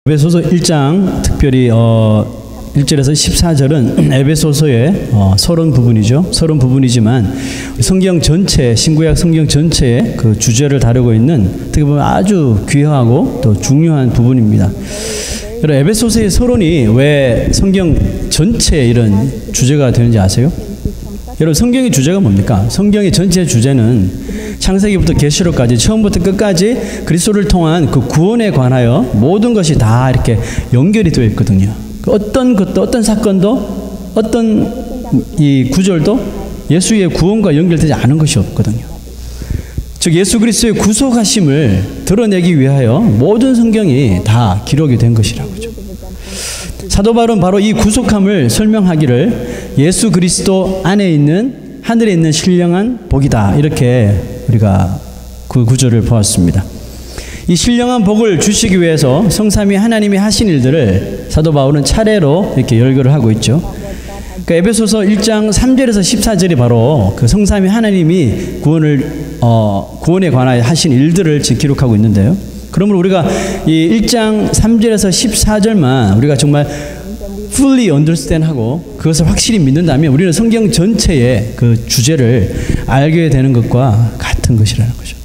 에베소서 1장 특별히 1절에서 14절은 에베소서의 서론 부분이죠. 서론 부분이지만 성경 전체, 신구약 성경 전체의 그 주제를 다루고 있는 어떻게 보면 아주 귀하고 또 중요한 부분입니다. 여러분, 에베소서의 서론이 왜 성경 전체에 이런 주제가 되는지 아세요? 여러분, 성경의 주제가 뭡니까? 성경의 전체 주제는 창세기부터 계시록까지 처음부터 끝까지 그리스도를 통한 그 구원에 관하여 모든 것이 다 이렇게 연결이 되어 있거든요. 어떤 것도, 어떤 사건도, 어떤 이 구절도 예수의 구원과 연결되지 않은 것이 없거든요. 즉 예수 그리스도의 구속하심을 드러내기 위하여 모든 성경이 다 기록이 된 것이라고죠. 사도 바울은 바로 이 구속함을 설명하기를 예수 그리스도 안에 있는 하늘에 있는 신령한 복이다, 이렇게 우리가 그 구절을 보았습니다. 이 신령한 복을 주시기 위해서 성삼위 하나님이 하신 일들을 사도 바울은 차례로 이렇게 열거를 하고 있죠. 그러니까 에베소서 1장 3절에서 14절이 바로 그 성삼위 하나님이 구원에 관하여 하신 일들을 지금 기록하고 있는데요. 그러므로 우리가 이 1장 3절에서 14절만 우리가 정말 fully understand 하고 그것을 확실히 믿는다면 우리는 성경 전체의 그 주제를 알게 되는 것과 같은 것이라는 거죠.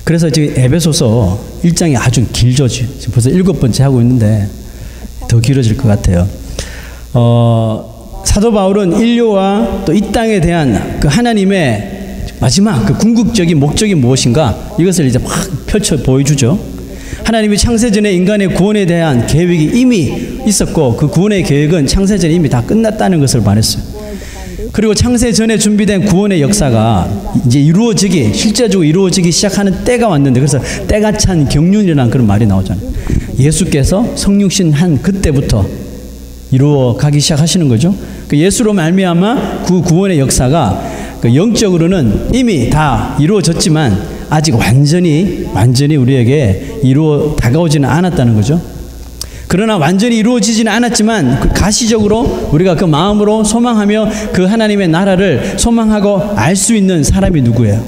그래서 지금 에베소서 1장이 아주 길죠. 지금 벌써 7번째 하고 있는데 더 길어질 것 같아요. 사도 바울은 인류와 또 이 땅에 대한 그 하나님의 마지막 그 궁극적인 목적이 무엇인가, 이것을 이제 막 펼쳐 보여주죠. 하나님이 창세전에 인간의 구원에 대한 계획이 이미 있었고 그 구원의 계획은 창세전에 이미 다 끝났다는 것을 말했어요. 그리고 창세전에 준비된 구원의 역사가 이제 실제적으로 이루어지기 시작하는 때가 왔는데, 그래서 때가 찬 경륜이라는 그런 말이 나오잖아요. 예수께서 성육신 한 그때부터 이루어가기 시작하시는 거죠. 그 예수로 말미암아 그 구원의 역사가 그 영적으로는 이미 다 이루어졌지만 아직 완전히 우리에게 다가오지는 않았다는 거죠. 그러나 완전히 이루어지지는 않았지만 그 가시적으로 우리가 그 마음으로 소망하며 그 하나님의 나라를 소망하고 알 수 있는 사람이 누구예요?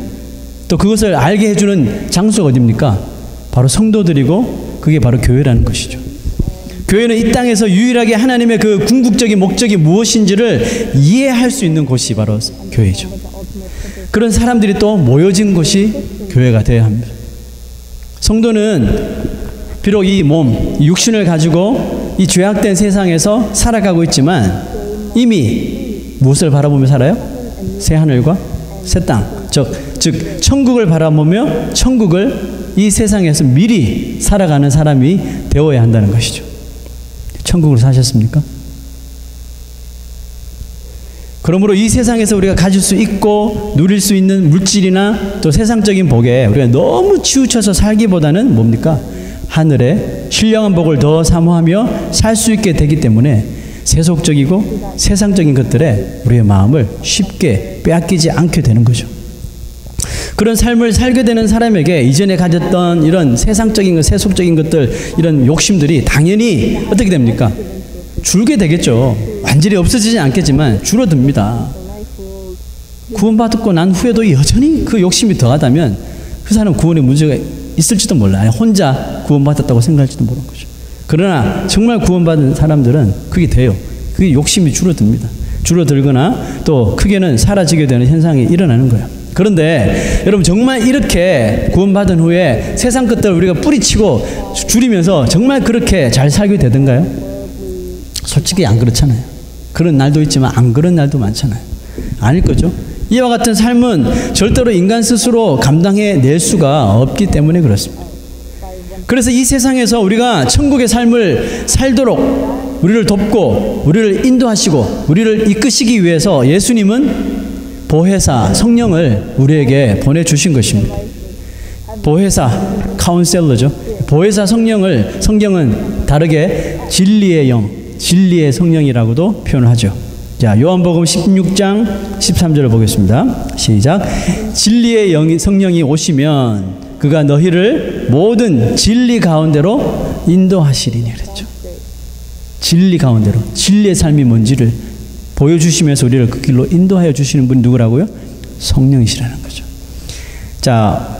또 그것을 알게 해주는 장소가 어디입니까? 바로 성도들이고 그게 바로 교회라는 것이죠. 교회는 이 땅에서 유일하게 하나님의 그 궁극적인 목적이 무엇인지를 이해할 수 있는 곳이 바로 교회죠. 그런 사람들이 또 모여진 곳이 교회가 되어야 합니다. 성도는 비록 이 몸, 육신을 가지고 이 죄악된 세상에서 살아가고 있지만 이미 무엇을 바라보며 살아요? 새 하늘과 새 땅, 즉 천국을 바라보며 천국을 이 세상에서 미리 살아가는 사람이 되어야 한다는 것이죠. 천국을 사셨습니까? 그러므로 이 세상에서 우리가 가질 수 있고 누릴 수 있는 물질이나 또 세상적인 복에 우리가 너무 치우쳐서 살기보다는 뭡니까? 하늘의 신령한 복을 더 사모하며 살 수 있게 되기 때문에 세속적이고 세상적인 것들에 우리의 마음을 쉽게 빼앗기지 않게 되는 거죠. 그런 삶을 살게 되는 사람에게 이전에 가졌던 이런 세상적인 것, 세속적인 것들, 이런 욕심들이 당연히 어떻게 됩니까? 줄게 되겠죠. 완전히 없어지지 않겠지만 줄어듭니다. 구원받고 난 후에도 여전히 그 욕심이 더하다면 그 사람은 구원에 문제가 있을지도 몰라요. 혼자 구원받았다고 생각할지도 모르는 거죠. 그러나 정말 구원받은 사람들은 그게 돼요. 그게 욕심이 줄어들거나 또 크게는 사라지게 되는 현상이 일어나는 거예요. 그런데 여러분, 정말 이렇게 구원받은 후에 세상 것들을 우리가 뿌리치고 줄이면서 정말 그렇게 잘 살게 되던가요? 솔직히 안 그렇잖아요. 그런 날도 있지만 안 그런 날도 많잖아요. 아닐 거죠. 이와 같은 삶은 절대로 인간 스스로 감당해낼 수가 없기 때문에 그렇습니다. 그래서 이 세상에서 우리가 천국의 삶을 살도록 우리를 돕고 우리를 인도하시고 우리를 이끄시기 위해서 예수님은 보혜사 성령을 우리에게 보내주신 것입니다. 보혜사, 카운셀러죠. 보혜사 성령을 성경은 다르게 진리의 영, 진리의 성령이라고도 표현을 하죠. 자, 요한복음 16장 13절을 보겠습니다. 시작. 진리의 성령이 오시면 그가 너희를 모든 진리 가운데로 인도하시리니 그랬죠. 진리 가운데로, 진리의 삶이 뭔지를 보여주시면서 우리를 그 길로 인도하여 주시는 분이 누구라고요? 성령이시라는 거죠. 자,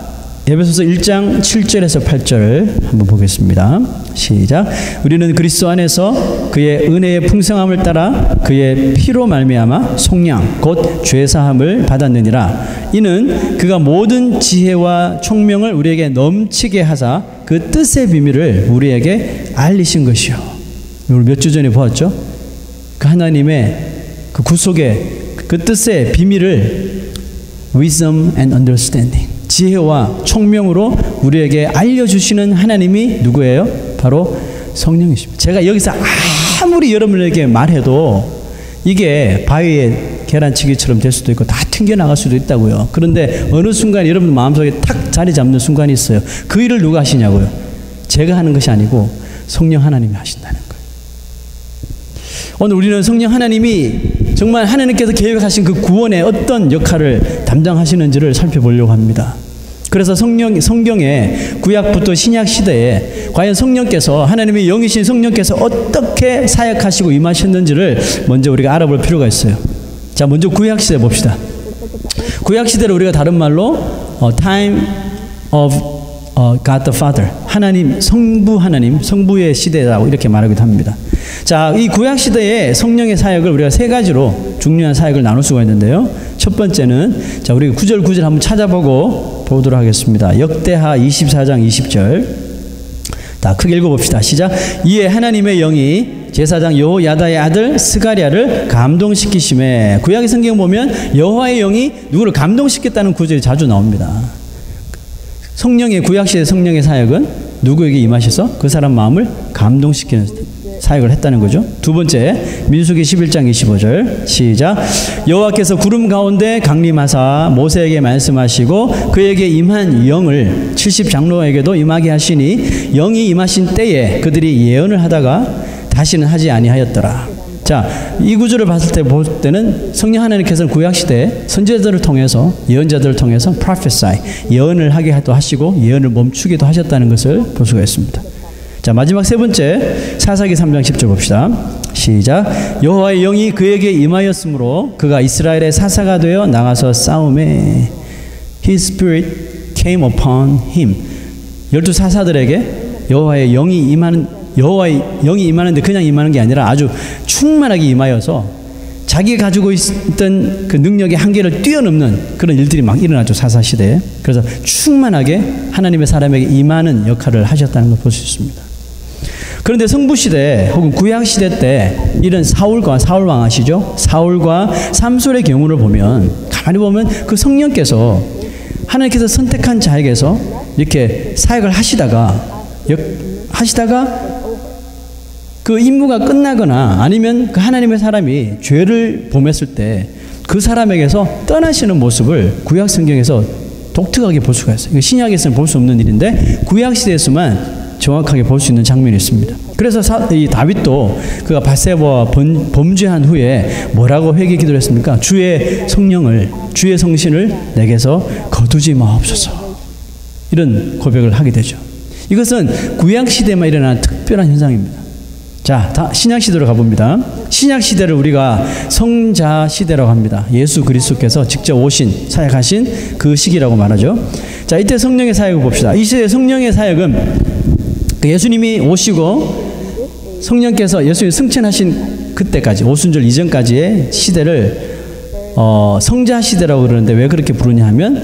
에베소서 1장 7절에서 8절 한번 보겠습니다. 시작. 우리는 그리스도 안에서 그의 은혜의 풍성함을 따라 그의 피로 말미암아 속량 곧 죄사함을 받았느니라. 이는 그가 모든 지혜와 총명을 우리에게 넘치게 하사 그 뜻의 비밀을 우리에게 알리신 것이요. 우리 몇 주 전에 보았죠? 그 하나님의 그 구속의 그 뜻의 비밀을 wisdom and understanding, 지혜와 총명으로 우리에게 알려주시는 하나님이 누구예요? 바로 성령이십니다. 제가 여기서 아무리 여러분에게 말해도 이게 바위에 계란치기처럼 될 수도 있고 다 튕겨나갈 수도 있다고요. 그런데 어느 순간 여러분 마음속에 탁 자리 잡는 순간이 있어요. 그 일을 누가 하시냐고요? 제가 하는 것이 아니고 성령 하나님이 하신다는 거예요. 오늘 우리는 성령 하나님이 정말 하나님께서 계획하신 그 구원의 어떤 역할을 담당하시는지를 살펴보려고 합니다. 그래서 성경의 구약부터 신약 시대에 과연 성령께서, 하나님의 영이신 성령께서 어떻게 사역하시고 임하셨는지를 먼저 우리가 알아볼 필요가 있어요. 자, 먼저 구약 시대 봅시다. 구약 시대를 우리가 다른 말로 time of God the Father, 하나님, 성부 하나님, 성부의 시대라고 이렇게 말하기도 합니다. 자, 이 구약 시대의 성령의 사역을 우리가 세 가지로 중요한 사역을 나눌 수가 있는데요. 첫 번째는, 자, 우리 9절 9절 한번 찾아보고 보도록 하겠습니다. 역대하 24장 20절. 다 크게 읽어봅시다. 시작. 이에 하나님의 영이 제사장 여호야다의 아들 스가랴를 감동시키심에, 구약의 성경 보면 여호와의 영이 누구를 감동시켰다는 구절이 자주 나옵니다. 성령의, 구약시대 성령의 사역은 누구에게 임하셔서 그 사람 마음을 감동시키는 사역을 했다는 거죠. 두 번째, 민수기 11장 25절. 시작. 여호와께서 구름 가운데 강림하사 모세에게 말씀하시고 그에게 임한 영을 70장로에게도 임하게 하시니 영이 임하신 때에 그들이 예언을 하다가 다시는 하지 아니하였더라. 자, 이 구절을 볼 때는 성령 하나님께서는 구약시대에 선지자들을 통해서, 예언자들을 통해서 prophesy, 예언을 하게도 하시고 예언을 멈추기도 하셨다는 것을 볼 수가 있습니다. 자, 마지막 세 번째, 사사기 3장 10절 봅시다. 시작. 여호와의 영이 그에게 임하였으므로 그가 이스라엘의 사사가 되어 나가서 싸움에, His Spirit came upon him. 12 사사들에게 여호와의 영이 임하는데 그냥 임하는 게 아니라 아주 충만하게 임하여서 자기가 가지고 있던 그 능력의 한계를 뛰어넘는 그런 일들이 막 일어나죠, 사사시대에. 그래서 충만하게 하나님의 사람에게 임하는 역할을 하셨다는 걸 볼 수 있습니다. 그런데 성부시대 혹은 구약시대 때 이런 사울 왕 아시죠? 사울과 삼솔의 경우를 보면, 가만히 보면 그 성령께서, 하나님께서 선택한 자에게서 이렇게 사역을 하시다가 그 임무가 끝나거나 아니면 그 하나님의 사람이 죄를 범했을 때 그 사람에게서 떠나시는 모습을 구약 성경에서 독특하게 볼 수가 있어요. 신약에서는 볼 수 없는 일인데 구약시대에서만 정확하게 볼 수 있는 장면이 있습니다. 그래서 이 다윗도 그가 밧세바와 범죄한 후에 뭐라고 회개 기도를 했습니까? 주의 성령을, 주의 성신을 내게서 거두지 마옵소서. 이런 고백을 하게 되죠. 이것은 구약시대만 일어나는 특별한 현상입니다. 자, 신약시대로 가봅니다. 신약시대를 우리가 성자시대라고 합니다. 예수 그리스도께서 직접 오신, 사역하신 그 시기라고 말하죠. 자, 이때 성령의 사역을 봅시다. 이 시대 성령의 사역은 예수님이 오시고 성령께서 예수님 승천하신 그때까지, 오순절 이전까지의 시대를 성자시대라고 그러는데 왜 그렇게 부르냐 하면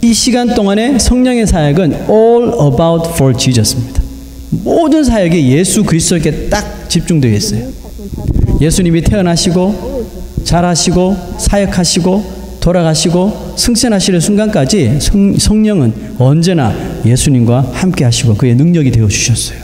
이 시간 동안에 성령의 사역은 all about for Jesus입니다. 모든 사역이 예수 그리스도에게 딱 집중되어 있어요. 예수님이 태어나시고 자라시고 사역하시고 돌아가시고 승천하시는 순간까지 성령은 언제나 예수님과 함께 하시고 그의 능력이 되어 주셨어요.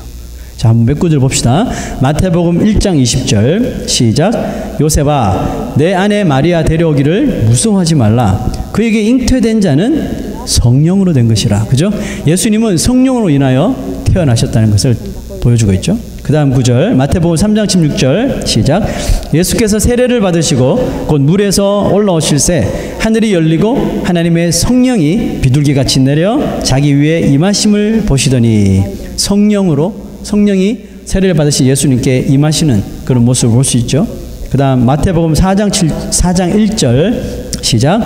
자, 한번 몇 구절 봅시다. 마태복음 1장 20절. 시작. 요셉아, 내 아내 마리아 데려오기를 무서워하지 말라. 그에게 잉태된 자는 성령으로 된 것이라. 그죠? 예수님은 성령으로 인하여 태어나셨다는 것을 보여주고 있죠. 그 다음 구절, 마태복음 3장 16절. 시작. 예수께서 세례를 받으시고 곧 물에서 올라오실새 하늘이 열리고 하나님의 성령이 비둘기같이 내려 자기 위에 임하심을 보시더니, 성령이 세례를 받으신 예수님께 임하시는 그런 모습을 볼 수 있죠. 그 다음 마태복음 4장 1절. 시작.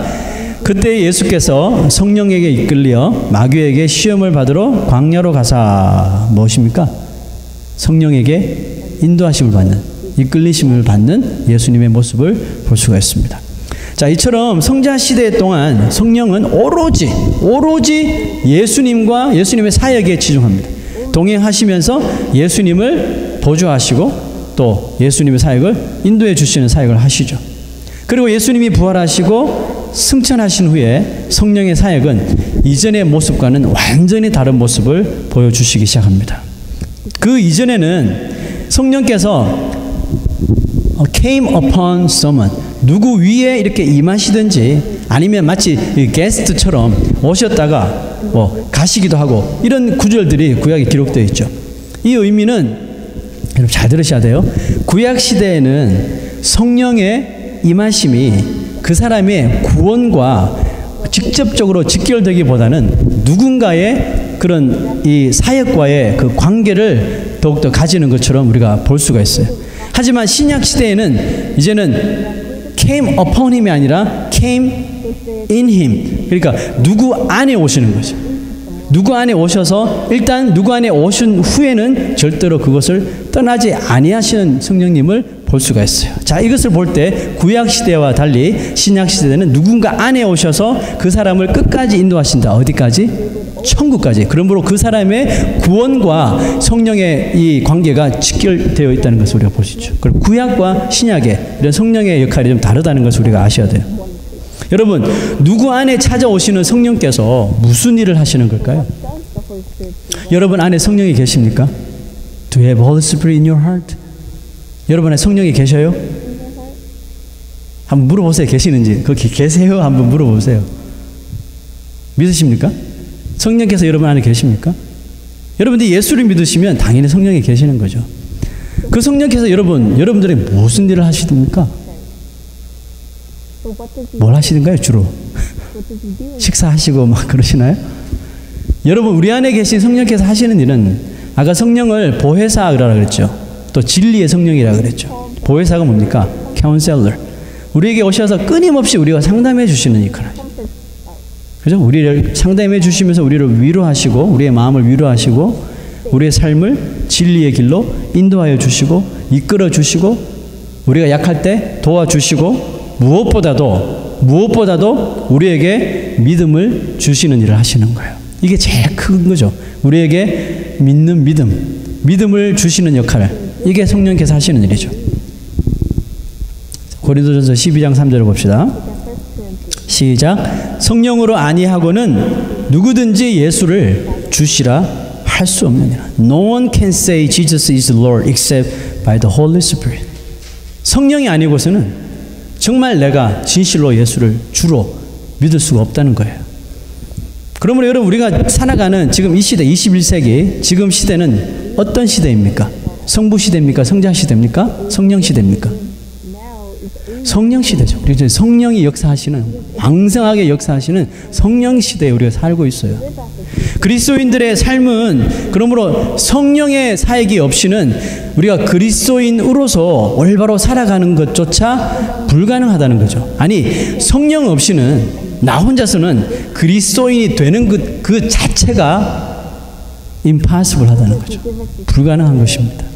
그때 예수께서 성령에게 이끌려 마귀에게 시험을 받으러 광야로 가사 무엇입니까? 성령에게 인도하심을 받는, 이끌리심을 받는 예수님의 모습을 볼 수가 있습니다. 자, 이처럼 성자 시대 동안 성령은 오로지 예수님과 예수님의 사역에 치중합니다. 동행하시면서 예수님을 보조하시고 또 예수님의 사역을 인도해 주시는 사역을 하시죠. 그리고 예수님이 부활하시고 승천하신 후에 성령의 사역은 이전의 모습과는 완전히 다른 모습을 보여주시기 시작합니다. 그 이전에는 성령께서 came upon someone, 누구 위에 이렇게 임하시든지 아니면 마치 게스트처럼 오셨다가 가시기도 하고 이런 구절들이 구약에 기록되어 있죠. 이 의미는 여러분 잘 들으셔야 돼요. 구약 시대에는 성령의 임하심이 그 사람의 구원과 직접적으로 직결되기보다는 누군가의 그런 이 사역과의 그 관계를 더욱더 가지는 것처럼 우리가 볼 수가 있어요. 하지만 신약 시대에는 이제는 came upon him이 아니라 came in him. 그러니까 누구 안에 오시는 거죠. 누구 안에 오셔서 일단 누구 안에 오신 후에는 절대로 그것을 떠나지 아니하시는 성령님을 볼 수가 있어요. 자, 이것을 볼 때 구약 시대와 달리 신약 시대는 누군가 안에 오셔서 그 사람을 끝까지 인도하신다. 어디까지? 천국까지. 그러므로 그 사람의 구원과 성령의 이 관계가 직결되어 있다는 것을 우리가 볼 수 있죠. 그리고 구약과 신약의 이런 성령의 역할이 좀 다르다는 것을 우리가 아셔야 돼요. 여러분, 누구 안에 찾아오시는 성령께서 무슨 일을 하시는 걸까요? 여러분 안에 성령이 계십니까? Do you have Holy Spirit in your heart? 여러분 안에 성령이 계셔요? 한번 물어보세요. 계시는지. 거기 계세요? 한번 물어보세요. 믿으십니까? 성령께서 여러분 안에 계십니까? 여러분들이 예수를 믿으시면 당연히 성령이 계시는 거죠. 그 성령께서 여러분들이 무슨 일을 하시십니까? 뭘 하시는가요, 주로? 식사하시고 막 그러시나요? 여러분, 우리 안에 계신 성령께서 하시는 일은 아까 성령을 보혜사라고 그랬죠. 또 진리의 성령이라고 그랬죠. 보혜사가 뭡니까? 카운셀러. 우리에게 오셔서 끊임없이 우리가 상담해 주시는 역할이죠. 그죠? 우리를 상담해 주시면서 우리를 위로하시고 우리의 마음을 위로하시고 우리의 삶을 진리의 길로 인도하여 주시고 이끌어 주시고 우리가 약할 때 도와주시고 무엇보다도 우리에게 믿음을 주시는 일을 하시는 거예요. 이게 제일 큰 거죠. 우리에게 믿는 믿음을 주시는 역할. 이게 성령께서 하시는 일이죠. 고린도전서 12장 3절을 봅시다. 시작. 성령으로 아니하고는 누구든지 예수를 주시라 할 수 없느니라. No one can say Jesus is Lord except by the Holy Spirit. 성령이 아니고서는 정말 내가 진실로 예수를 주로 믿을 수가 없다는 거예요. 그러므로 여러분 우리가 살아가는 지금 이 시대 21세기 지금 시대는 어떤 시대입니까? 성부 시대입니까? 성자 시대입니까? 성령 시대입니까? 성령 시대죠. 우리 성령이 역사하시는 왕성하게 역사하시는 성령 시대에 우리가 살고 있어요. 그리스도인들의 삶은 그러므로 성령의 사역이 없이는 우리가 그리스도인으로서 올바로 살아가는 것조차 불가능하다는 거죠. 아니 성령 없이는 나 혼자서는 그리스도인이 되는 그 자체가 impossible 하다는 거죠. 불가능한 것입니다.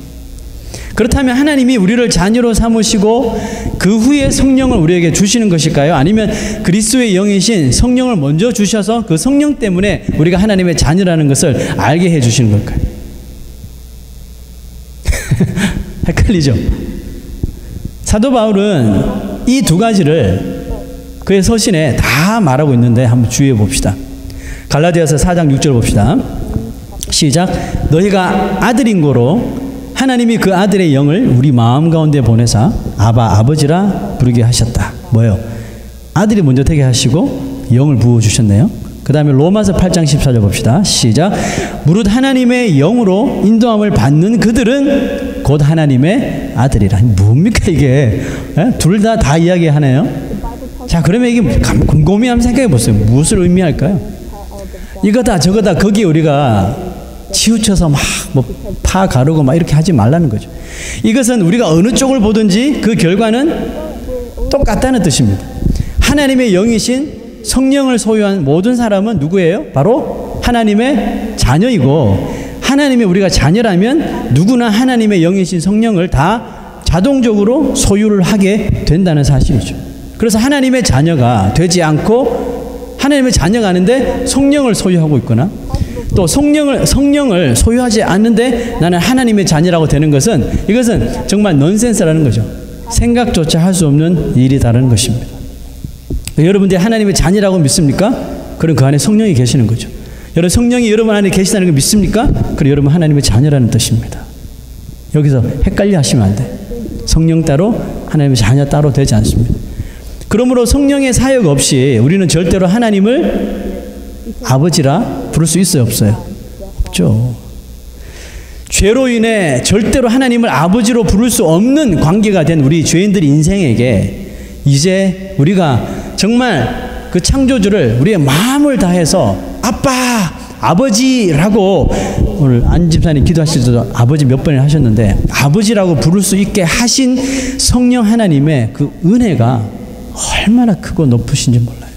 그렇다면 하나님이 우리를 자녀로 삼으시고 그 후에 성령을 우리에게 주시는 것일까요? 아니면 그리스도의 영이신 성령을 먼저 주셔서 그 성령 때문에 우리가 하나님의 자녀라는 것을 알게 해 주시는 걸까요? 헷갈리죠? 사도 바울은 이 두 가지를 그의 서신에 다 말하고 있는데 한번 주의해 봅시다. 갈라디아서 4장 6절 봅시다. 시작. 너희가 아들인 고로 하나님이 그 아들의 영을 우리 마음 가운데 보내사 아바 아버지라 부르게 하셨다. 뭐예요? 아들이 먼저 되게 하시고 영을 부어주셨네요. 그 다음에 로마서 8장 14절 봅시다. 시작. 무릇 하나님의 영으로 인도함을 받는 그들은 곧 하나님의 아들이라. 뭡니까 이게? 둘 다 이야기하네요. 자, 그러면 이게 곰곰이 한번 생각해 보세요. 무엇을 의미할까요? 이거다 저거다 거기에 우리가 치우쳐서 막 파 가르고 막 이렇게 하지 말라는 거죠. 이것은 우리가 어느 쪽을 보든지 그 결과는 똑같다는 뜻입니다. 하나님의 영이신 성령을 소유한 모든 사람은 누구예요? 바로 하나님의 자녀이고, 하나님의 우리가 자녀라면 누구나 하나님의 영이신 성령을 다 자동적으로 소유를 하게 된다는 사실이죠. 그래서 하나님의 자녀가 되지 않고 하나님의 자녀가 아닌데 성령을 소유하고 있거나, 또 성령을 소유하지 않는데 나는 하나님의 자녀라고 되는 것은, 이것은 정말 넌센스라는 거죠. 생각조차 할 수 없는 일이다라는 것입니다. 여러분들이 하나님의 자녀라고 믿습니까? 그럼 그 안에 성령이 계시는 거죠. 여러분, 성령이 여러분 안에 계시다는 걸 믿습니까? 그럼 여러분 하나님의 자녀라는 뜻입니다. 여기서 헷갈려 하시면 안 돼. 성령 따로 하나님의 자녀 따로 되지 않습니다. 그러므로 성령의 사역 없이 우리는 절대로 하나님을 아버지라 부를 수 있어요, 없어요? 없죠. 죄로 인해 절대로 하나님을 아버지로 부를 수 없는 관계가 된 우리 죄인들의 인생에게 이제 우리가 정말 그 창조주를 우리의 마음을 다해서 아빠, 아버지라고, 오늘 안 집사님 기도하실 때도 아버지 몇 번이나 하셨는데 아버지라고 부를 수 있게 하신 성령 하나님의 그 은혜가 얼마나 크고 높으신지 몰라요.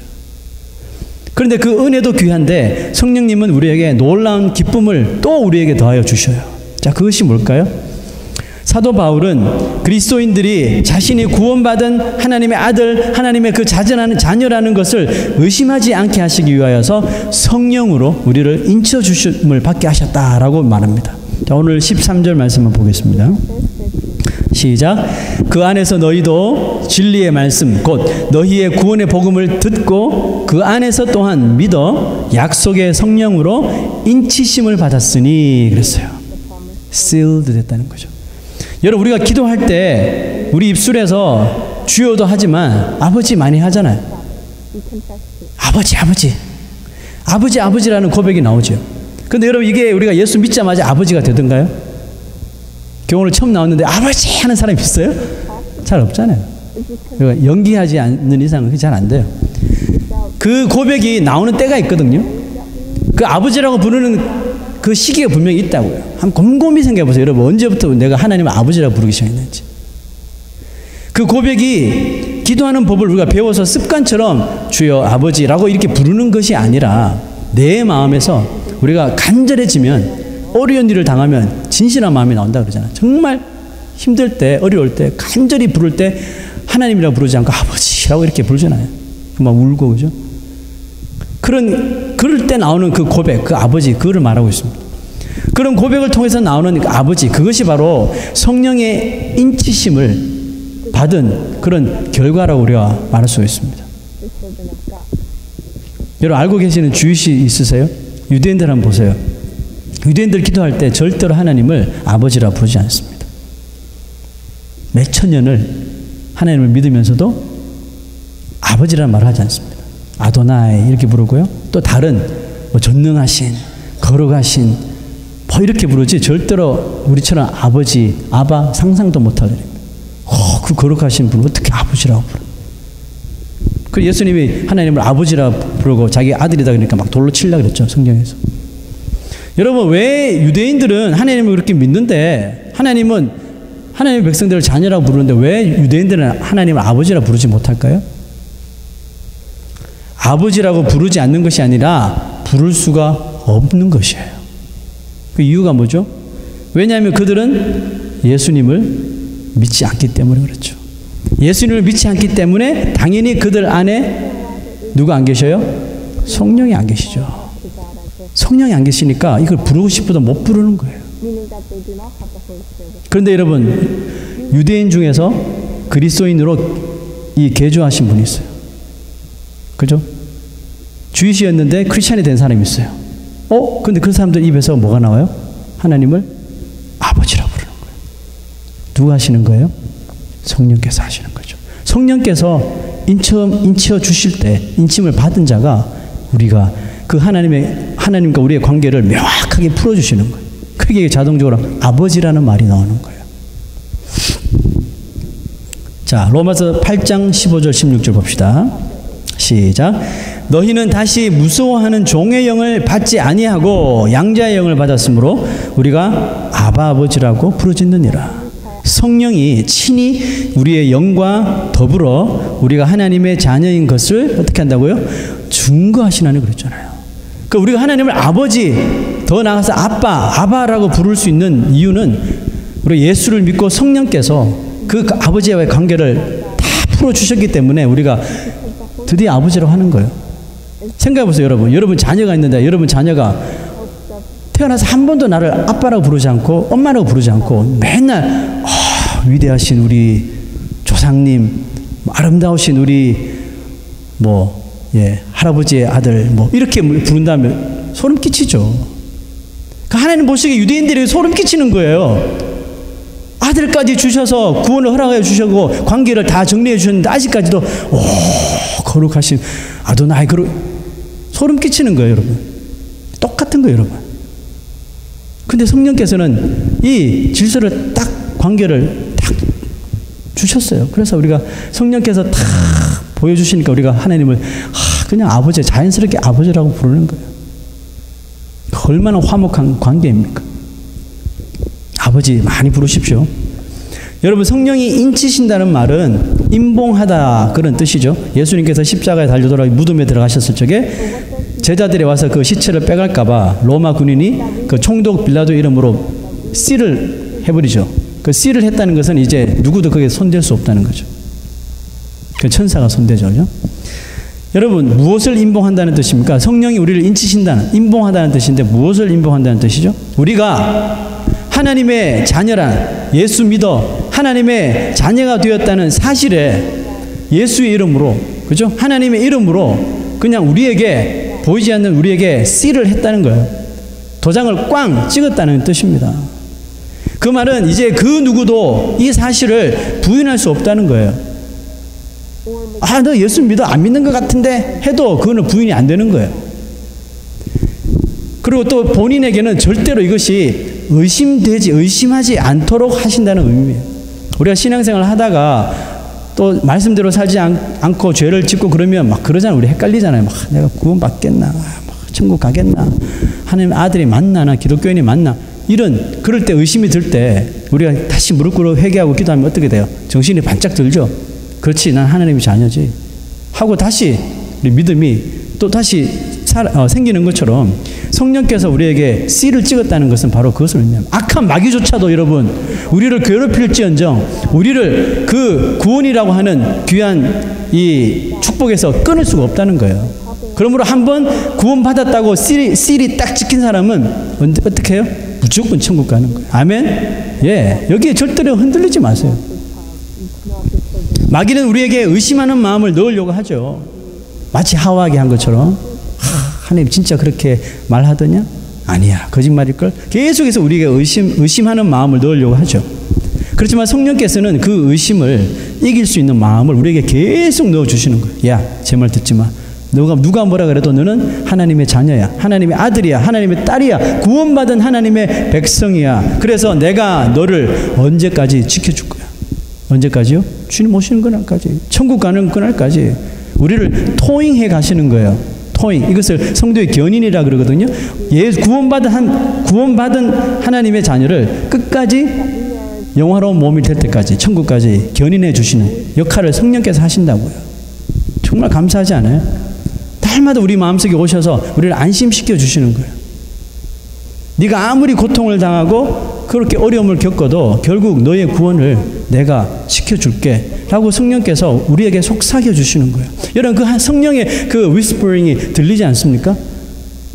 그런데 그 은혜도 귀한데 성령님은 우리에게 놀라운 기쁨을 또 우리에게 더하여 주셔요. 자, 그것이 뭘까요? 사도 바울은 그리스도인들이 자신이 구원받은 하나님의 아들, 하나님의 그 자녀라는 것을 의심하지 않게 하시기 위하여서 성령으로 우리를 인쳐 주심을 받게 하셨다라고 말합니다. 자, 오늘 13절 말씀을 보겠습니다. 시작. 그 안에서 너희도 진리의 말씀 곧 너희의 구원의 복음을 듣고 그 안에서 또한 믿어 약속의 성령으로 인치심을 받았으니 그랬어요. sealed 됐다는 거죠. 여러분, 우리가 기도할 때 우리 입술에서 주여도 하지만 아버지 많이 하잖아요. 아버지라는 고백이 나오죠. 근데 여러분, 이게 우리가 예수 믿자마자 아버지가 되던가요? 교훈을 처음 나왔는데 아버지 하는 사람이 있어요? 잘 없잖아요. 그러니까 연기하지 않는 이상은 그게 잘 안 돼요. 그 고백이 나오는 때가 있거든요. 그 아버지라고 부르는 그 시기가 분명히 있다고요. 한번 곰곰이 생각해 보세요. 여러분, 언제부터 내가 하나님을 아버지라고 부르기 시작했는지. 그 고백이 기도하는 법을 우리가 배워서 습관처럼 주여 아버지라고 이렇게 부르는 것이 아니라 내 마음에서 우리가 간절해지면, 어려운 일을 당하면 진실한 마음이 나온다 그러잖아요. 정말 힘들 때, 어려울 때, 간절히 부를 때 하나님이라고 부르지 않고 아버지라고 이렇게 부르잖아요. 막 울고, 그죠? 그럴 때 나오는 그 고백, 그 아버지, 그거를 말하고 있습니다. 그런 고백을 통해서 나오는 그 아버지, 그것이 바로 성령의 인치심을 받은 그런 결과라고 우리가 말할 수 있습니다. 여러분, 알고 계시는 주의시 있으세요? 유대인들 한번 보세요. 유대인들 기도할 때 절대로 하나님을 아버지라 부르지 않습니다. 몇천 년을 하나님을 믿으면서도 아버지라는 말을 하지 않습니다. 아도나이 이렇게 부르고요. 또 다른 뭐 전능하신, 거룩하신 뭐 이렇게 부르지 절대로 우리처럼 아버지, 아바 상상도 못하더래요. 그 거룩하신 분을 어떻게 아버지라고 부르? 그 예수님이 하나님을 아버지라 부르고 자기 아들이다 그러니까 막 돌로 치려고 그랬죠, 성경에서. 여러분, 왜 유대인들은 하나님을 그렇게 믿는데 하나님은 하나님의 백성들을 자녀라고 부르는데 왜 유대인들은 하나님을 아버지라 부르지 못할까요? 아버지라고 부르지 않는 것이 아니라 부를 수가 없는 것이에요. 그 이유가 뭐죠? 왜냐하면 그들은 예수님을 믿지 않기 때문에 그렇죠. 예수님을 믿지 않기 때문에 당연히 그들 안에 누가 안 계셔요? 성령이 안 계시죠. 성령이 안 계시니까 이걸 부르고 싶어도 못 부르는 거예요. 그런데 여러분, 유대인 중에서 그리스도인으로 이 개조하신 분이 있어요. 그죠? 주이시였는데 크리스찬이 된 사람이 있어요. 근데 그 사람들 입에서 뭐가 나와요? 하나님을 아버지라고 부르는 거예요. 누가 하시는 거예요? 성령께서 하시는 거죠. 성령께서 인쳐 주실 때 인침을 받은 자가 우리가 그 하나님과 우리의 관계를 명확하게 풀어주시는 거예요. 그게 자동적으로 아버지라는 말이 나오는 거예요. 자, 로마서 8장 15절 16절 봅시다. 시작. 너희는 다시 무서워하는 종의 영을 받지 아니하고 양자의 영을 받았으므로 우리가 아바 아버지라고 부르짖느니라. 성령이 친히 우리의 영과 더불어 우리가 하나님의 자녀인 것을 어떻게 한다고요? 증거하시나니 그랬잖아요. 그러니까 우리가 하나님을 아버지, 더 나아가서 아바라고 부를 수 있는 이유는 우리 예수를 믿고 성령께서 그 아버지와의 관계를 다 풀어주셨기 때문에 우리가 드디어 아버지라고 하는 거예요. 생각해보세요, 여러분. 여러분 자녀가 있는데 여러분 자녀가 태어나서 한 번도 나를 아빠라고 부르지 않고 엄마라고 부르지 않고 맨날 위대하신 우리 조상님, 아름다우신 우리 할아버지의 아들 이렇게 부른다면 소름 끼치죠. 하나님 보시기에 유대인들이 소름 끼치는 거예요. 아들까지 주셔서 구원을 허락해 주셨고 관계를 다 정리해 주셨는데 아직까지도 거룩하신 아도나이 소름 끼치는 거예요, 여러분. 똑같은 거예요, 여러분. 근데 성령께서는 이 질서를 딱 관계를 딱 주셨어요. 그래서 우리가 성령께서 딱 보여주시니까 우리가 하나님을 그냥 아버지, 자연스럽게 아버지라고 부르는 거예요. 얼마나 화목한 관계입니까? 아버지 많이 부르십시오. 여러분, 성령이 인치신다는 말은 임봉하다 그런 뜻이죠. 예수님께서 십자가에 달려 무덤에 들어가셨을 적에 제자들이 와서 그 시체를 빼갈까봐 로마 군인이 그 총독 빌라도 이름으로 씨를 해버리죠. 그 씨를 했다는 것은 이제 누구도 거기에 손댈 수 없다는 거죠. 그 천사가 손대죠. 그죠? 여러분, 무엇을 임봉한다는 뜻입니까? 성령이 우리를 인치신다는, 임봉하다는 뜻인데 무엇을 임봉한다는 뜻이죠? 우리가 하나님의 자녀란, 예수 믿어 하나님의 자녀가 되었다는 사실에 예수의 이름으로, 그죠? 하나님의 이름으로 그냥 우리에게, 보이지 않는 우리에게 씨를 했다는 거예요. 도장을 꽝 찍었다는 뜻입니다. 그 말은 이제 그 누구도 이 사실을 부인할 수 없다는 거예요. 너 예수 믿어? 안 믿는 것 같은데? 해도 그거는 부인이 안 되는 거예요. 그리고 또 본인에게는 절대로 이것이 의심하지 않도록 하신다는 의미예요. 우리가 신앙생활을 하다가 또 말씀대로 살지 않고 죄를 짓고 그러면 막 그러잖아요. 우리 헷갈리잖아요. 막 내가 구원받겠나? 천국 가겠나? 하나님 아들이 맞나? 나 기독교인이 맞나? 그럴 때 의심이 들 때 우리가 다시 무릎 꿇어 회개하고 기도하면 어떻게 돼요? 정신이 반짝 들죠? 그렇지, 난 하나님의 자녀지 하고 다시 우리 믿음이 또 다시 생기는 것처럼 성령께서 우리에게 씨를 찍었다는 것은 바로 그것을 의미합니다. 악한 마귀조차도 여러분 우리를 괴롭힐지언정 우리를 그 구원이라고 하는 귀한 이 축복에서 끊을 수가 없다는 거예요. 그러므로 한번 구원받았다고 씨를 딱 찍힌 사람은 어떻게 해요? 무조건 천국 가는 거예요. 아멘? 예, 여기에 절대로 흔들리지 마세요. 마귀는 우리에게 의심하는 마음을 넣으려고 하죠. 마치 하와에게 한 것처럼 하나님 진짜 그렇게 말하더냐? 아니야, 거짓말일걸? 계속해서 우리에게 의심하는 마음을 넣으려고 하죠. 그렇지만 성령께서는 그 의심을 이길 수 있는 마음을 우리에게 계속 넣어주시는 거예요. 야, 제 말 듣지 마. 누가 뭐라 그래도 너는 하나님의 자녀야. 하나님의 아들이야. 하나님의 딸이야. 구원받은 하나님의 백성이야. 그래서 내가 너를 언제까지 지켜줄 거야. 언제까지요? 주님 오시는 그날까지. 천국 가는 그날까지. 우리를 토잉해 가시는 거예요. 토잉. 이것을 성도의 견인이라 그러거든요. 구원받은 하나님의 자녀를 끝까지 영화로운 몸이 될 때까지 천국까지 견인해 주시는 역할을 성령께서 하신다고요. 정말 감사하지 않아요? 날마다 우리 마음속에 오셔서 우리를 안심시켜 주시는 거예요. 네가 아무리 고통을 당하고 그렇게 어려움을 겪어도 결국 너의 구원을 내가 지켜줄게 라고 성령께서 우리에게 속삭여 주시는 거예요. 여러분, 그 성령의 그 위스퍼링이 들리지 않습니까?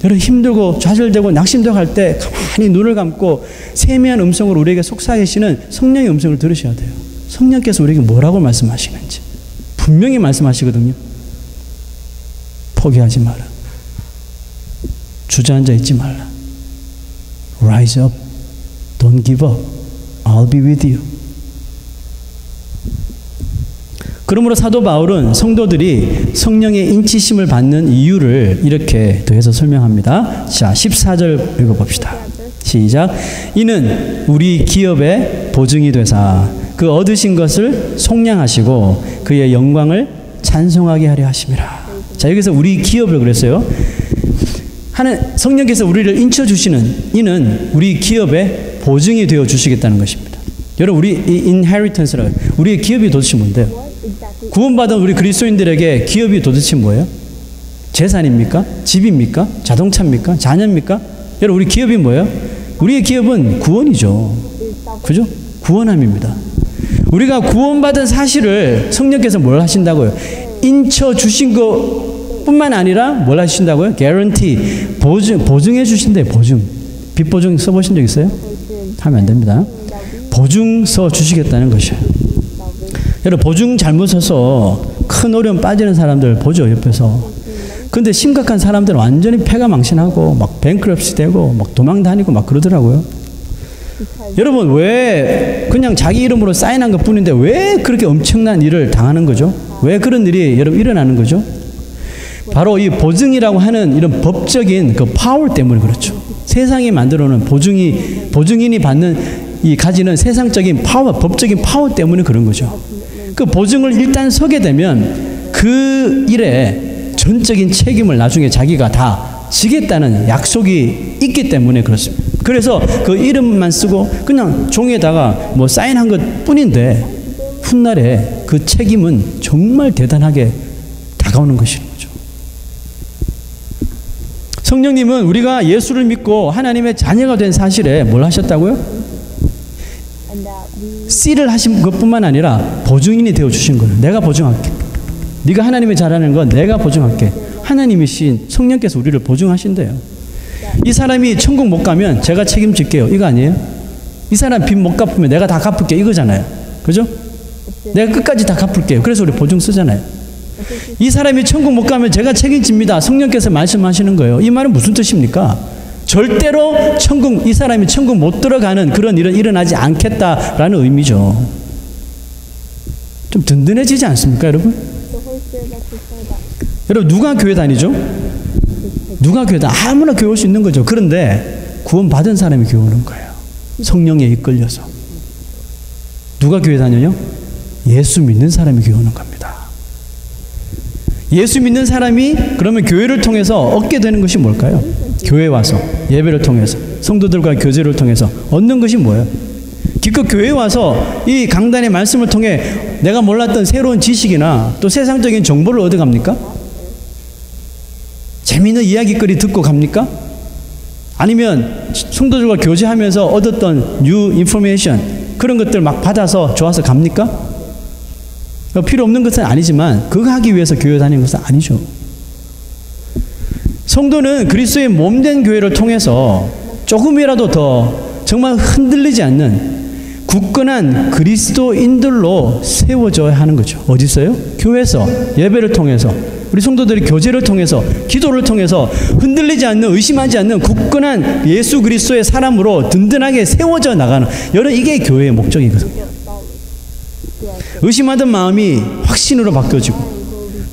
여러분, 힘들고 좌절되고 낙심되고 할 때 가만히 눈을 감고 세미한 음성으로 우리에게 속삭이시는 성령의 음성을 들으셔야 돼요. 성령께서 우리에게 뭐라고 말씀하시는지 분명히 말씀하시거든요. 포기하지 마라. 주저앉아 있지 말라. Rise up. Don't give up. I'll be with you. 그러므로 사도 바울은 성도들이 성령의 인치심을 받는 이유를 이렇게 더해서 설명합니다. 자, 14절 읽어봅시다. 시작. 이는 우리 기업의 보증이 되사 그 얻으신 것을 속량하시고 그의 영광을 찬송하게 하려 하심이라. 자, 여기서 우리 기업을 그랬어요. 성령께서 우리를 인쳐주시는 이는 우리 기업의 보증이 되어 주시겠다는 것입니다. 여러분 우리 이 inheritance라고 우리의 기업이 도대체 뭔데요? 구원받은 우리 그리스도인들에게 기업이 도대체 뭐예요? 재산입니까? 집입니까? 자동차입니까? 자녀입니까? 여러분 우리 기업이 뭐예요? 우리의 기업은 구원이죠. 그죠? 구원함입니다. 우리가 구원받은 사실을 성령께서 뭘 하신다고요? 인쳐 주신 것뿐만 아니라 뭘 하신다고요? guarantee, 보증해 주신대요. 보증. 빚보증 써보신 적 있어요? 하면 안 됩니다. 보증 써 주시겠다는 것이에요. 여러분 보증 잘못 써서 큰 어려움 빠지는 사람들 보죠, 옆에서. 근데 심각한 사람들은 완전히 폐가 망신하고 막 뱅크럽시 되고 막 도망 다니고 막 그러더라고요. 여러분 왜 그냥 자기 이름으로 사인한 것 뿐인데 왜 그렇게 엄청난 일을 당하는 거죠? 왜 그런 일이 여러분 일어나는 거죠? 바로 이 보증이라고 하는 이런 법적인 그 파워 때문에 그렇죠. 세상이 만들어 놓은 보증인이 받는 이 가지는 세상적인 파워, 법적인 파워 때문에 그런 거죠. 그 보증을 일단 서게 되면 그 일에 전적인 책임을 나중에 자기가 다 지겠다는 약속이 있기 때문에 그렇습니다. 그래서 그 이름만 쓰고 그냥 종이에다가 뭐 사인한 것 뿐인데 훗날에 그 책임은 정말 대단하게 다가오는 것인 거죠. 성령님은 우리가 예수를 믿고 하나님의 자녀가 된 사실에 뭘 하셨다고요? 씨를 하신 것뿐만 아니라 보증인이 되어주신 거예요. 내가 보증할게. 네가 하나님의 자라는 건 내가 보증할게. 하나님이신 성령께서 우리를 보증하신대요. 이 사람이 천국 못 가면 제가 책임질게요. 이거 아니에요? 이 사람 빚 못 갚으면 내가 다 갚을게. 이거잖아요. 그죠? 내가 끝까지 다 갚을게요. 그래서 우리 보증 쓰잖아요. 이 사람이 천국 못 가면 제가 책임집니다. 성령께서 말씀하시는 거예요. 이 말은 무슨 뜻입니까? 절대로 이 사람이 천국 못 들어가는 그런 일은 일어나지 않겠다라는 의미죠. 좀 든든해지지 않습니까, 여러분? 여러분, 누가 교회 다니죠? 누가 교회 아무나 교회 올 수 있는 거죠. 그런데 구원받은 사람이 교회 오는 거예요. 성령에 이끌려서. 누가 교회 다녀요? 예수 믿는 사람이 교회 오는 겁니다. 예수 믿는 사람이 그러면 교회를 통해서 얻게 되는 것이 뭘까요? 교회 와서 예배를 통해서 성도들과 교제를 통해서 얻는 것이 뭐예요? 기껏 교회 와서 이 강단의 말씀을 통해 내가 몰랐던 새로운 지식이나 또 세상적인 정보를 얻어갑니까? 재미있는 이야기거리 듣고 갑니까? 아니면 성도들과 교제하면서 얻었던 뉴 인포메이션 그런 것들 막 받아서 좋아서 갑니까? 필요 없는 것은 아니지만 그거 하기 위해서 교회 다니는 것은 아니죠. 성도는 그리스도의 몸된 교회를 통해서 조금이라도 더 정말 흔들리지 않는 굳건한 그리스도인들로 세워져야 하는 거죠. 어디 있어요? 교회에서 예배를 통해서 우리 성도들이 교제를 통해서 기도를 통해서 흔들리지 않는 의심하지 않는 굳건한 예수 그리스도의 사람으로 든든하게 세워져 나가는 여러분 이게 교회의 목적이거든요. 의심하던 마음이 확신으로 바뀌어지고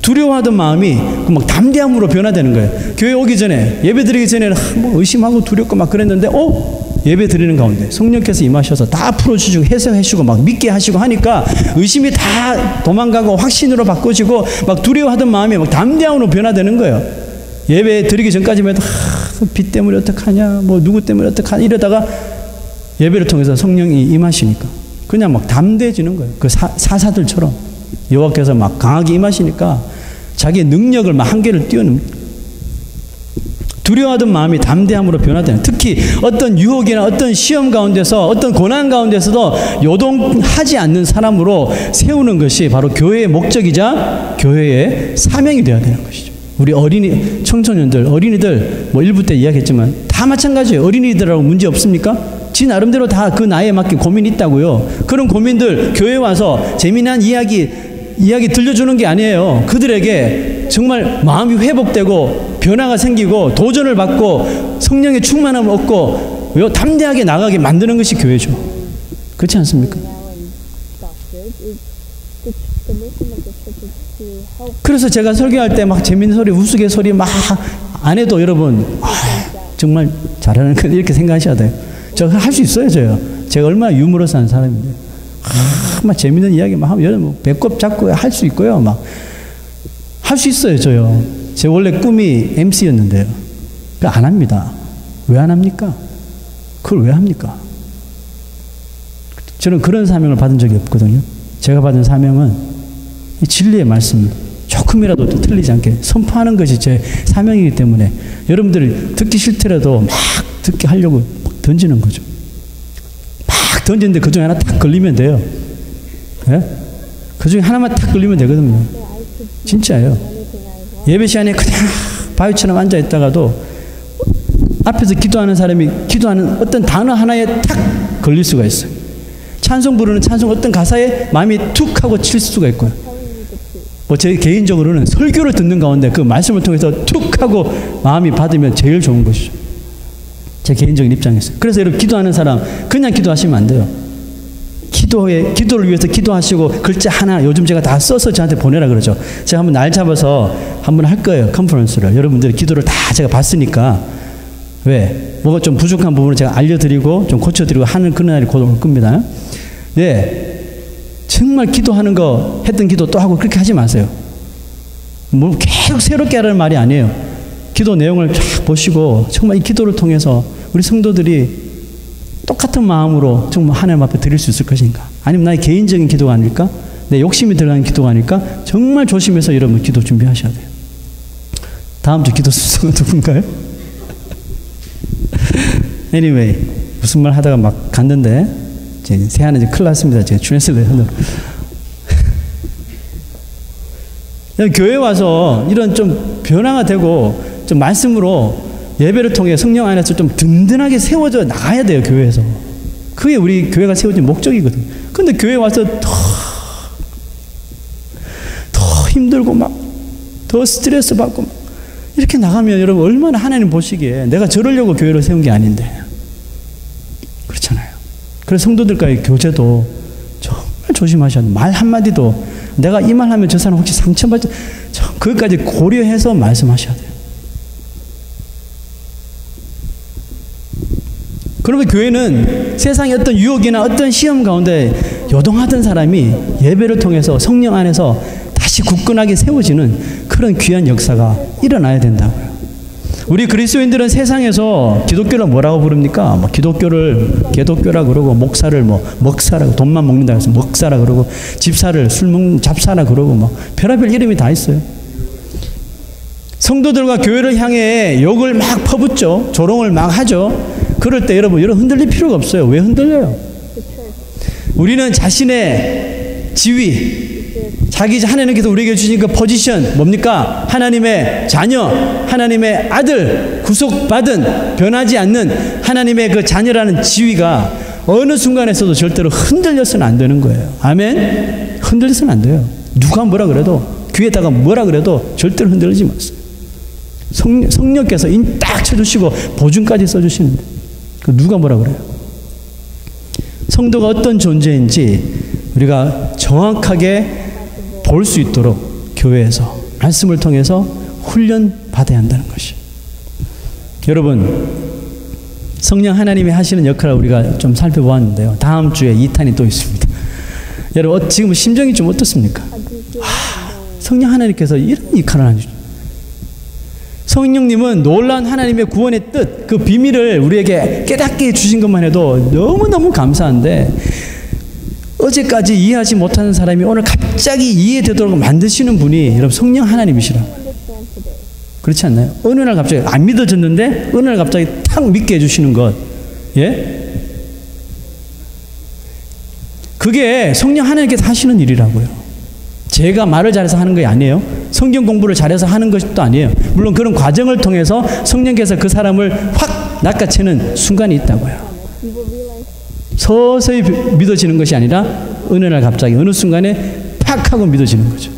두려워하던 마음이 막 담대함으로 변화되는 거예요. 교회 오기 전에 예배 드리기 전에는 뭐 의심하고 두렵고 막 그랬는데 예배 드리는 가운데 성령께서 임하셔서 다 풀어주시고 해석해 주시고 막 믿게 하시고 하니까 의심이 다 도망가고 확신으로 바꿔지고 막 두려워하던 마음이 막 담대함으로 변화되는 거예요. 예배 드리기 전까지만 해도 빚 때문에 어떡하냐 뭐 누구 때문에 어떡하냐 이러다가 예배를 통해서 성령이 임하시니까 그냥 막 담대해지는 거예요. 그 사사들처럼 여호와께서 막 강하게 임하시니까 자기의 능력을 막 한계를 뛰어넘습니다. 두려워하던 마음이 담대함으로 변화되는 특히 어떤 유혹이나 어떤 시험 가운데서 어떤 고난 가운데서도 요동하지 않는 사람으로 세우는 것이 바로 교회의 목적이자 교회의 사명이 되어야 되는 것이죠. 우리 어린이 청소년들 어린이들 뭐 일부 때 이야기했지만 다 마찬가지예요. 어린이들하고 문제 없습니까? 지 나름대로 다 그 나이에 맞게 고민이 있다고요. 그런 고민들 교회에 와서 재미난 이야기 들려주는 게 아니에요. 그들에게 정말 마음이 회복되고 변화가 생기고 도전을 받고 성령의 충만함을 얻고 담대하게 나가게 만드는 것이 교회죠. 그렇지 않습니까? 그래서 제가 설교할 때 막 재밌는 소리 우스갯소리 막 안 해도 여러분 정말 잘하는 거 이렇게 생각하셔야 돼요. 저 할 수 있어요. 제가 얼마나 유머러스한 사람인데 막 재밌는 이야기 막 하면 여러분 뭐 배꼽 잡고 할 수 있고요. 막 할 수 있어요. 제 원래 꿈이 MC였는데요. 안 합니다. 왜 안 합니까? 그걸 왜 합니까? 저는 그런 사명을 받은 적이 없거든요. 제가 받은 사명은 이 진리의 말씀을 조금이라도 틀리지 않게 선포하는 것이 제 사명이기 때문에 여러분들이 듣기 싫더라도 막 듣게 하려고 막 던지는 거죠. 막 던지는데 그중에 하나 딱 걸리면 돼요. 예? 그중에 하나만 딱 걸리면 되거든요. 진짜예요. 예배 시간에 그냥 바위처럼 앉아있다가도 앞에서 기도하는 사람이 기도하는 어떤 단어 하나에 탁 걸릴 수가 있어요. 찬송 부르는 찬송 어떤 가사에 마음이 툭 하고 칠 수가 있고요. 뭐 제 개인적으로는 설교를 듣는 가운데 그 말씀을 통해서 툭 하고 마음이 받으면 제일 좋은 것이죠. 제 개인적인 입장에서. 그래서 여러분 기도하는 사람 그냥 기도하시면 안 돼요. 기도를 위해서 기도하시고 글자 하나 요즘 제가 다 써서 저한테 보내라 그러죠. 제가 한번 날 잡아서 한번 할 거예요. 컨퍼런스를. 여러분들이 기도를 다 제가 봤으니까 왜? 뭐가 좀 부족한 부분을 제가 알려드리고 좀 고쳐드리고 하는 그런 날이 곧 올 겁니다. 네. 정말 기도하는 거 했던 기도 또 하고 그렇게 하지 마세요. 뭐 계속 새롭게 하라는 말이 아니에요. 기도 내용을 쫙 보시고 정말 이 기도를 통해서 우리 성도들이 똑같은 마음으로 정말 하나님 앞에 드릴 수 있을 것인가? 아니면 나의 개인적인 기도가 아닐까? 내 욕심이 들어가는 기도가 아닐까? 정말 조심해서 여러분 기도 준비하셔야 돼요. 다음 주 기도 순서가 누군가요? Anyway, 무슨 말 하다가 막 갔는데 이제 새하는 이제 큰일 났습니다. 제가 트랜슬레이터로. 교회 와서 이런 좀 변화가 되고 좀 말씀으로 예배를 통해 성령 안에서 좀 든든하게 세워져 나가야 돼요. 교회에서. 그게 우리 교회가 세워진 목적이거든요. 근데 교회 와서 더 힘들고 막 더 스트레스 받고 막 이렇게 나가면 여러분 얼마나 하나님 보시기에 내가 저러려고 교회를 세운 게 아닌데 그렇잖아요. 그래서 성도들과의 교제도 정말 조심하셔야 돼요. 말 한마디도 내가 이 말 하면 저 사람 혹시 상처받지 그것까지 고려해서 말씀하셔야 돼요. 그러면 교회는 세상의 어떤 유혹이나 어떤 시험 가운데 요동하던 사람이 예배를 통해서 성령 안에서 다시 굳건하게 세워지는 그런 귀한 역사가 일어나야 된다고요. 우리 그리스도인들은 세상에서 기독교를 뭐라고 부릅니까? 뭐 기독교를 개독교라 그러고 목사를 뭐 먹사라고 돈만 먹는다 해서 먹사라 그러고 집사를 술 먹는 잡사라 그러고 뭐 별의별 이름이 다 있어요. 성도들과 교회를 향해 욕을 막 퍼붓죠. 조롱을 막 하죠. 그럴 때 여러분 흔들릴 필요가 없어요. 왜 흔들려요? 우리는 자신의 지위, 자기 하나님께서 우리에게 주신 그 포지션 뭡니까? 하나님의 자녀, 하나님의 아들, 구속받은 변하지 않는 하나님의 그 자녀라는 지위가 어느 순간에서도 절대로 흔들려서는 안 되는 거예요. 아멘? 흔들려서는 안 돼요. 누가 뭐라 그래도 귀에다가 뭐라 그래도 절대로 흔들리지 마세요. 성령께서 인 딱 쳐주시고 보증까지 써주시는데 누가 뭐라 그래요? 성도가 어떤 존재인지 우리가 정확하게 볼 수 있도록 교회에서 말씀을 통해서 훈련 받아야 한다는 것이. 여러분 성령 하나님이 하시는 역할을 우리가 좀 살펴보았는데요. 다음 주에 2탄이 또 있습니다. 여러분 지금 심정이 좀 어떻습니까? 성령 하나님께서 이런 역할을 하시죠. 성령님은 놀라운 하나님의 구원의 뜻, 그 비밀을 우리에게 깨닫게 해주신 것만 해도 너무너무 감사한데 어제까지 이해하지 못하는 사람이 오늘 갑자기 이해되도록 만드시는 분이 여러분 성령 하나님이시라고요. 그렇지 않나요? 어느 날 갑자기 안 믿어졌는데 어느 날 갑자기 탁 믿게 해주시는 것. 예? 그게 성령 하나님께서 하시는 일이라고요. 제가 말을 잘해서 하는 게 아니에요. 성경 공부를 잘해서 하는 것도 아니에요. 물론 그런 과정을 통해서 성령께서 그 사람을 확 낚아채는 순간이 있다고요. 서서히 믿어지는 것이 아니라 어느 날 갑자기 어느 순간에 팍 하고 믿어지는 거죠.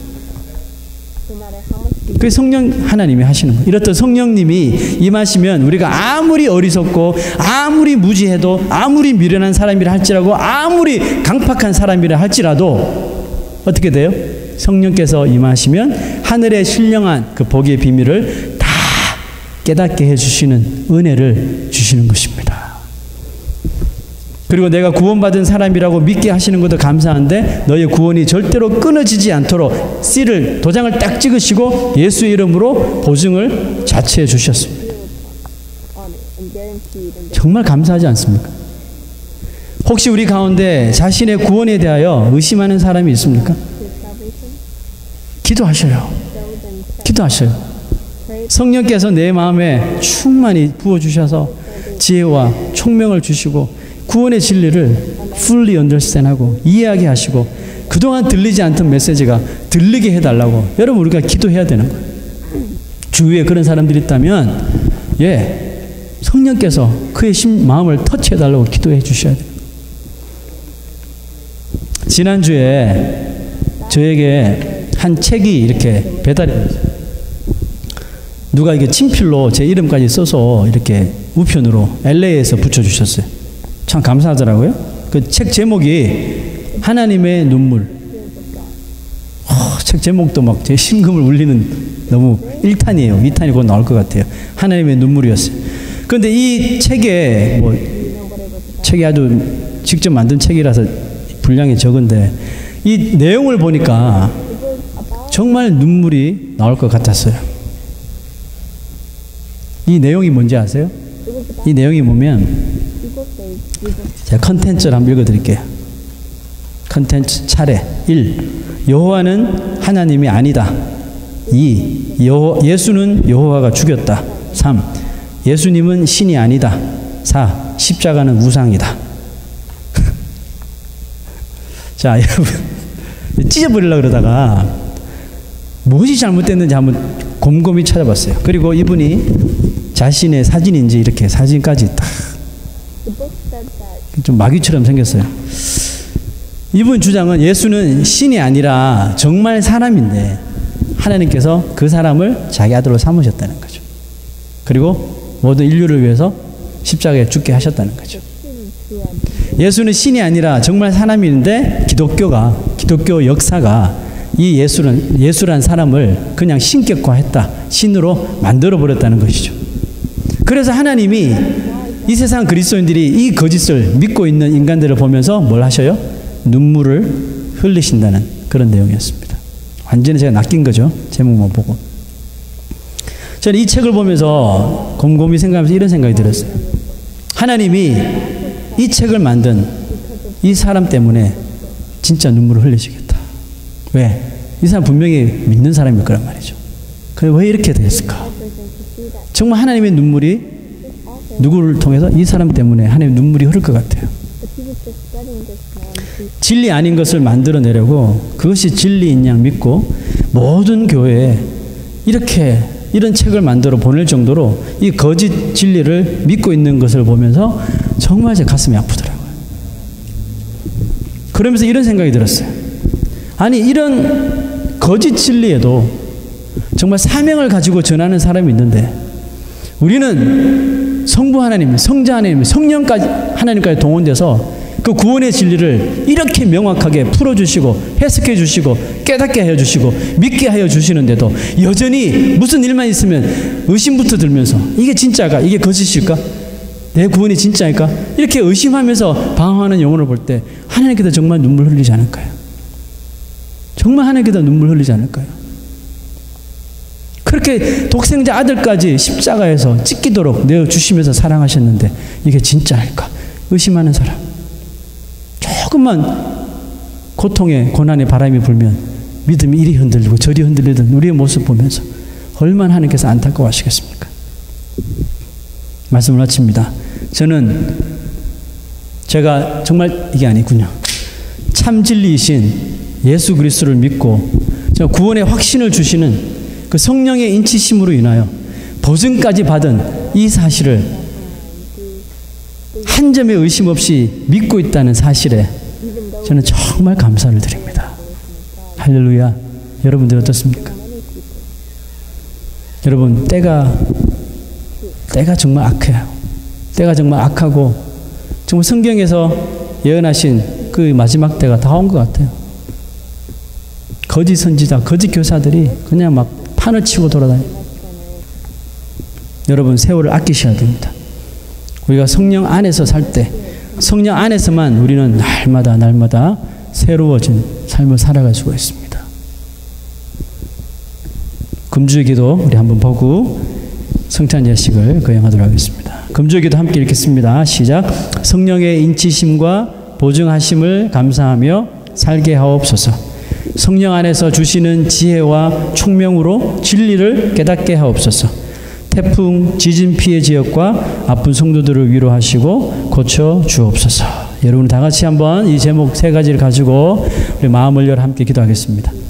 그게 성령 하나님이 하시는 거예요. 이렇듯 성령님이 임하시면 우리가 아무리 어리석고 아무리 무지해도 아무리 미련한 사람이라 할지라도 아무리 강팍한 사람이라 할지라도 어떻게 돼요? 성령께서 임하시면 하늘의 신령한 그 복의 비밀을 다 깨닫게 해주시는 은혜를 주시는 것입니다. 그리고 내가 구원받은 사람이라고 믿게 하시는 것도 감사한데 너의 구원이 절대로 끊어지지 않도록 씨를 도장을 딱 찍으시고 예수의 이름으로 보증을 자체해 주셨습니다. 정말 감사하지 않습니까? 혹시 우리 가운데 자신의 구원에 대하여 의심하는 사람이 있습니까? 기도하셔요. 기도하셔요. 성령께서 내 마음에 충만히 부어주셔서 지혜와 총명을 주시고 구원의 진리를 fully understand하고 이해하게 하시고 그동안 들리지 않던 메시지가 들리게 해달라고 여러분 우리가 기도해야 되는 거예요. 주위에 그런 사람들이 있다면 성령께서 그의 마음을 터치해달라고 기도해 주셔야 돼요. 지난주에 저에게 한 책이 이렇게 배달이 됐어요. 누가 이게 친필로 제 이름까지 써서 이렇게 우편으로 LA에서 붙여주셨어요. 참 감사하더라고요. 그 책 제목이 하나님의 눈물. 책 제목도 막 제 심금을 울리는 너무 1탄이에요. 2탄이 곧 나올 것 같아요. 하나님의 눈물이었어요. 그런데 이 책에 책이 아주 직접 만든 책이라서 분량이 적은데 이 내용을 보니까 정말 눈물이 나올 것 같았어요. 이 내용이 뭔지 아세요? 이 내용이 뭐면 제가 컨텐츠를 한번 읽어드릴게요. 컨텐츠 차례 1. 여호와는 하나님이 아니다. 2. 예수는 여호와가 죽였다. 3. 예수님은 신이 아니다. 4. 십자가는 우상이다. 자, 여러분 찢어버리려고 그러다가 무엇이 잘못됐는지 한번 곰곰이 찾아봤어요. 그리고 이분이 자신의 사진인지 이렇게 사진까지 딱 좀 마귀처럼 생겼어요. 이분 주장은 예수는 신이 아니라 정말 사람인데 하나님께서 그 사람을 자기 아들로 삼으셨다는 거죠. 그리고 모든 인류를 위해서 십자가에 죽게 하셨다는 거죠. 예수는 신이 아니라 정말 사람인데 기독교 역사가 이 예수란 사람을 그냥 신격화했다. 신으로 만들어버렸다는 것이죠. 그래서 하나님이 이 세상 그리스도인들이 이 거짓을 믿고 있는 인간들을 보면서 뭘 하셔요? 눈물을 흘리신다는 그런 내용이었습니다. 완전히 제가 낚인 거죠. 제목만 보고. 저는 이 책을 보면서 곰곰이 생각하면서 이런 생각이 들었어요. 하나님이 이 책을 만든 이 사람 때문에 진짜 눈물을 흘리시겠다. 왜? 이 사람 분명히 믿는 사람일 거란 말이죠. 그래 왜 이렇게 됐을까? 정말 하나님의 눈물이 누구를 통해서 이 사람 때문에 하나님의 눈물이 흐를 것 같아요. 진리 아닌 것을 만들어내려고 그것이 진리인 양 믿고 모든 교회에 이런 책을 만들어 보낼 정도로 이 거짓 진리를 믿고 있는 것을 보면서 정말 제 가슴이 아프더라고요. 그러면서 이런 생각이 들었어요. 아니 이런 거짓 진리에도 정말 사명을 가지고 전하는 사람이 있는데 우리는 성부 하나님, 성자 하나님, 성령까지 하나님까지 동원돼서 그 구원의 진리를 이렇게 명확하게 풀어주시고 해석해 주시고 깨닫게 하여 주시고 믿게 하여 주시는데도 여전히 무슨 일만 있으면 의심부터 들면서 이게 진짜가 이게 거짓일까? 내 구원이 진짜일까? 이렇게 의심하면서 방황하는 영혼을 볼 때 하나님께서 정말 눈물 흘리지 않을까요? 정말 하나님께서 눈물 흘리지 않을까요? 그렇게 독생자 아들까지 십자가에서 찢기도록 내어주시면서 사랑하셨는데 이게 진짜일까? 의심하는 사람. 조금만 고통의 고난의 바람이 불면 믿음이 이리 흔들리고 저리 흔들리던 우리의 모습 보면서 얼마나 하나님께서 안타까워하시겠습니까? 말씀을 마칩니다. 제가 정말 이게 아니군요. 참 진리이신 예수 그리스도를 믿고 구원의 확신을 주시는 그 성령의 인치심으로 인하여 보증까지 받은 이 사실을 한 점의 의심 없이 믿고 있다는 사실에 저는 정말 감사를 드립니다. 할렐루야. 여러분들 어떻습니까? 여러분 때가 정말 악해요. 때가 정말 악하고 정말 성경에서 예언하신 그 마지막 때가 다 온 것 같아요. 거짓 선지자, 거짓 교사들이 그냥 막 판을 치고 돌아다녀요. 여러분 세월을 아끼셔야 됩니다. 우리가 성령 안에서 살 때 성령 안에서만 우리는 날마다 새로워진 삶을 살아갈 수가 있습니다. 금주의 기도 우리 한번 보고 성찬 예식을 거행하도록 하겠습니다. 금주의 기도 함께 읽겠습니다. 시작. 성령의 인치심과 보증하심을 감사하며 살게 하옵소서. 성령 안에서 주시는 지혜와 총명으로 진리를 깨닫게 하옵소서. 태풍, 지진 피해 지역과 아픈 성도들을 위로하시고 고쳐 주옵소서. 여러분 다 같이 한번 이 제목 세 가지를 가지고 우리 마음을 열어 함께 기도하겠습니다.